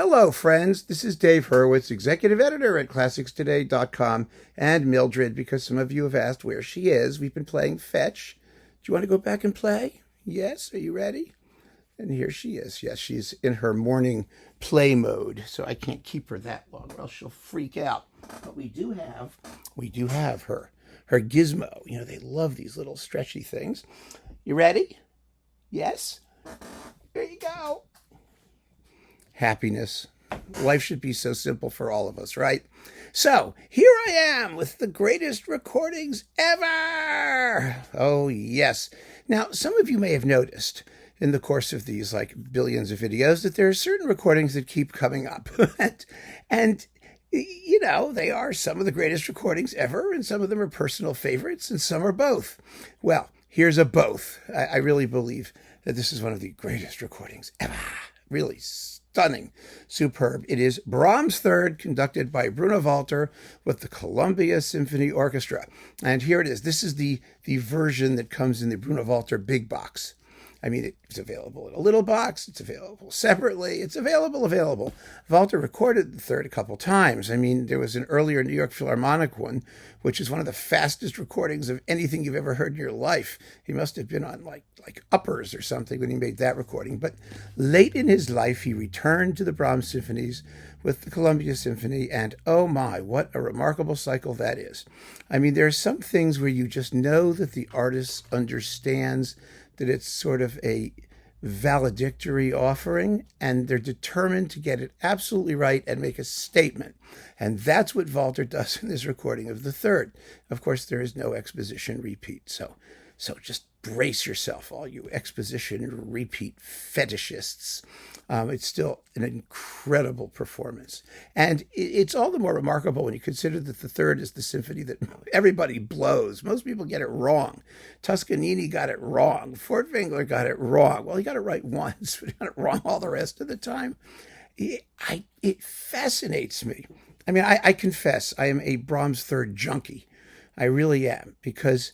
Hello, friends. This is Dave Hurwitz, executive editor at ClassicsToday.com, and Mildred, because some of you have asked where she is. We've been playing fetch. Do you want to go back and play? Yes? Are you ready? And here she is. Yes, she's in her morning play mode, so I can't keep her that long, or else she'll freak out. But we do have her gizmo. You know, they love these little stretchy things. You ready? Yes? There you go. Happiness. Life should be so simple for all of us, right? So here I am with the greatest recordings ever. Oh, yes. Now, some of you may have noticed in the course of these billions of videos that there are certain recordings that keep coming up. and you know, they are some of the greatest recordings ever, and some of them are personal favorites, and some are both. Well, here's a both. I really believe that this is one of the greatest recordings ever. Really stunning, superb. It is Brahms' Third, conducted by Bruno Walter with the Columbia Symphony Orchestra. And here it is. This is the version that comes in the Bruno Walter big box. I mean, it's available in a little box. It's available separately. It's available. Walter recorded the third a couple times. I mean, there was an earlier New York Philharmonic one, which is one of the fastest recordings of anything you've ever heard in your life. He must have been on like uppers or something when he made that recording. But late in his life, he returned to the Brahms symphonies with the Columbia Symphony, and oh my, what a remarkable cycle that is. I mean, there are some things where you just know that the artist understands that it's sort of a valedictory offering, and they're determined to get it absolutely right and make a statement. And that's what Walter does in this recording of the third. Of course, there is no exposition repeat, so just brace yourself, all you exposition repeat fetishists. It's still an incredible performance. And it's all the more remarkable when you consider that the third is the symphony that everybody blows. Most people get it wrong. Toscanini got it wrong. Furtwängler got it wrong. Well, he got it right once, but he got it wrong all the rest of the time. It fascinates me. I mean, I confess, I am a Brahms third junkie. I really am, because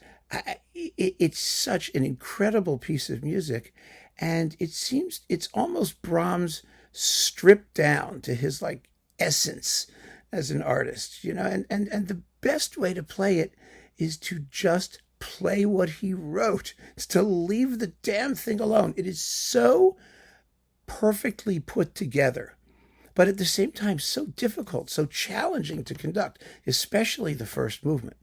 it's such an incredible piece of music, and it seems it's almost Brahms stripped down to his essence as an artist, you know, and the best way to play it is to just play what he wrote. It's to leave the damn thing alone. It is so perfectly put together, but at the same time so difficult, so challenging to conduct, especially the first movement.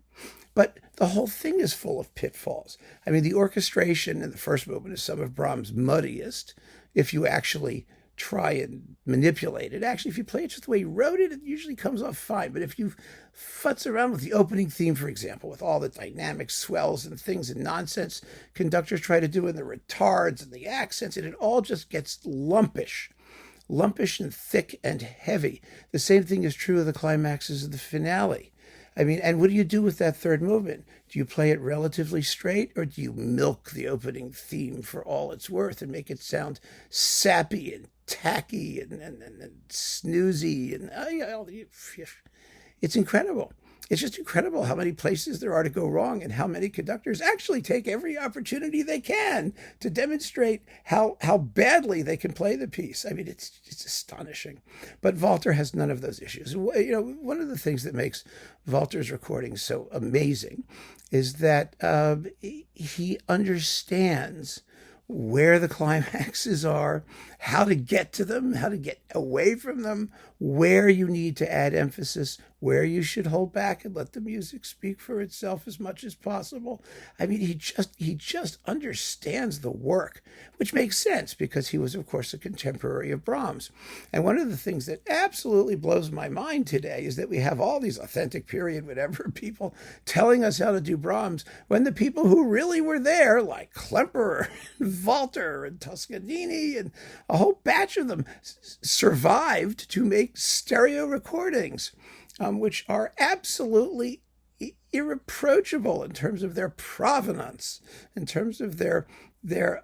But the whole thing is full of pitfalls. I mean, the orchestration in the first movement is some of Brahms' muddiest, if you actually try and manipulate it. Actually, if you play it just the way he wrote it, it usually comes off fine. But if you futz around with the opening theme, for example, with all the dynamic swells and things and nonsense conductors try to do in the retards and the accents, and it all just gets lumpish and thick and heavy. The same thing is true of the climaxes of the finale. I mean, and what do you do with that third movement? Do you play it relatively straight, or do you milk the opening theme for all it's worth and make it sound sappy and tacky and snoozy? And it's incredible. It's just incredible how many places there are to go wrong, and how many conductors actually take every opportunity they can to demonstrate how badly they can play the piece. I mean, it's astonishing. But Walter has none of those issues. You know, one of the things that makes Walter's recordings so amazing is that he understands where the climaxes are, how to get to them, how to get away from them, where you need to add emphasis, where you should hold back and let the music speak for itself as much as possible. I mean, he just understands the work, which makes sense because he was, of course, a contemporary of Brahms. And one of the things that absolutely blows my mind today is that we have all these authentic period whatever people telling us how to do Brahms, when the people who really were there, like Klemperer, Walter, and Toscanini, and a whole batch of them, survived to make stereo recordings, which are absolutely irreproachable in terms of their provenance, in terms of their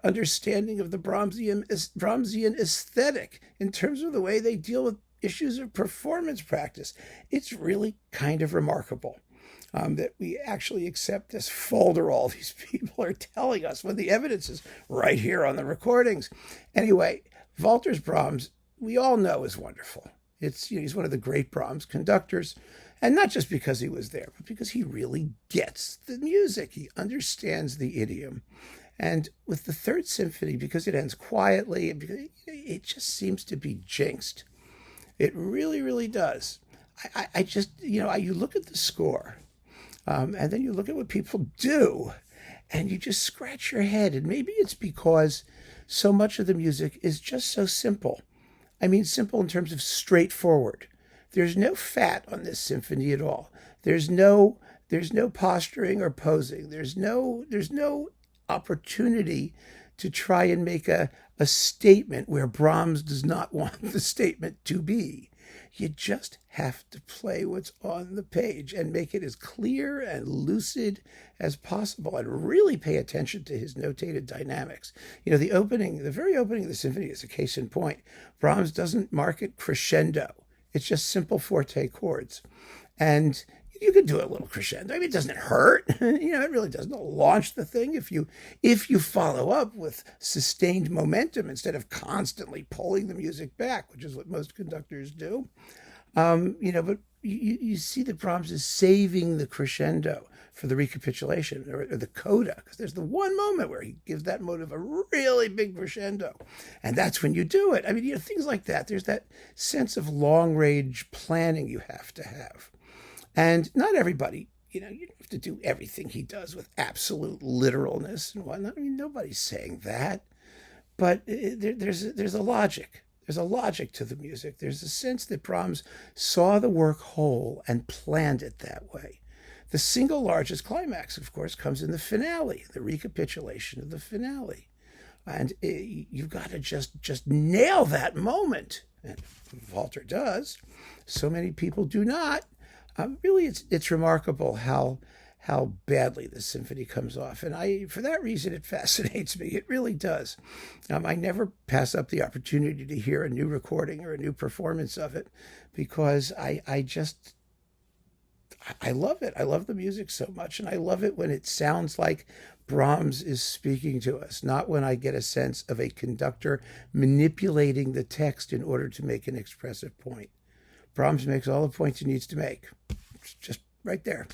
understanding of the Brahmsian aesthetic, in terms of the way they deal with issues of performance practice. It's really kind of remarkable that we actually accept this folder all these people are telling us when the evidence is right here on the recordings. Anyway, Walter's Brahms we all know is wonderful. He's one of the great Brahms conductors, and not just because he was there, but because he really gets the music. He understands the idiom. And with the Third Symphony, because it ends quietly, it just seems to be jinxed. It really, really does. I just, you look at the score, and then you look at what people do, and you just scratch your head. And maybe it's because so much of the music is just so simple. I mean, simple in terms of straightforward. There's no fat on this symphony at all. There's no posturing or posing. There's no opportunity to try and make a statement where Brahms does not want the statement to be. You just have to play what's on the page and make it as clear and lucid as possible, and really pay attention to his notated dynamics. The very opening of the symphony is a case in point. Brahms doesn't mark it crescendo. It's just simple forte chords. And you can do a little crescendo. I mean, it doesn't hurt. It really doesn't launch the thing if you follow up with sustained momentum instead of constantly pulling the music back, which is what most conductors do. But you see that Brahms is saving the crescendo for the recapitulation or the coda, because there's the one moment where he gives that motive a really big crescendo, and that's when you do it. I mean, things like that. There's that sense of long-range planning you have to have. And not everybody, you don't have to do everything he does with absolute literalness and whatnot. I mean, nobody's saying that. But there's a logic. There's a logic to the music. There's a sense that Brahms saw the work whole and planned it that way. The single largest climax, of course, comes in the finale, the recapitulation of the finale. And you've got to just nail that moment. And Walter does. So many people do not. Really, it's remarkable how badly this symphony comes off. And for that reason, it fascinates me. It really does. I never pass up the opportunity to hear a new recording or a new performance of it, because I love it. I love the music so much. And I love it when it sounds like Brahms is speaking to us, not when I get a sense of a conductor manipulating the text in order to make an expressive point. Brahms makes all the points he needs to make. It's just right there.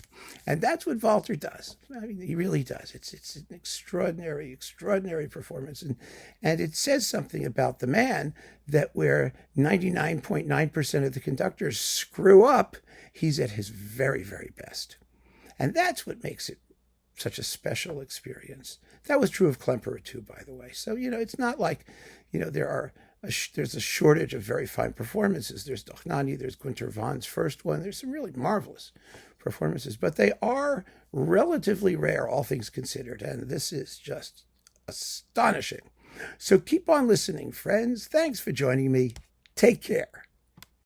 And that's what Walter does. I mean, he really does. It's an extraordinary, extraordinary performance. And it says something about the man that where 99.9% of the conductors screw up, he's at his very, very best. And that's what makes it such a special experience. That was true of Klemperer too, by the way. So, it's not like, there's a shortage of very fine performances. There's Dochnani, there's Günter Vahn's first one. There's some really marvelous performances, but they are relatively rare, all things considered. And this is just astonishing. So keep on listening, friends. Thanks for joining me. Take care.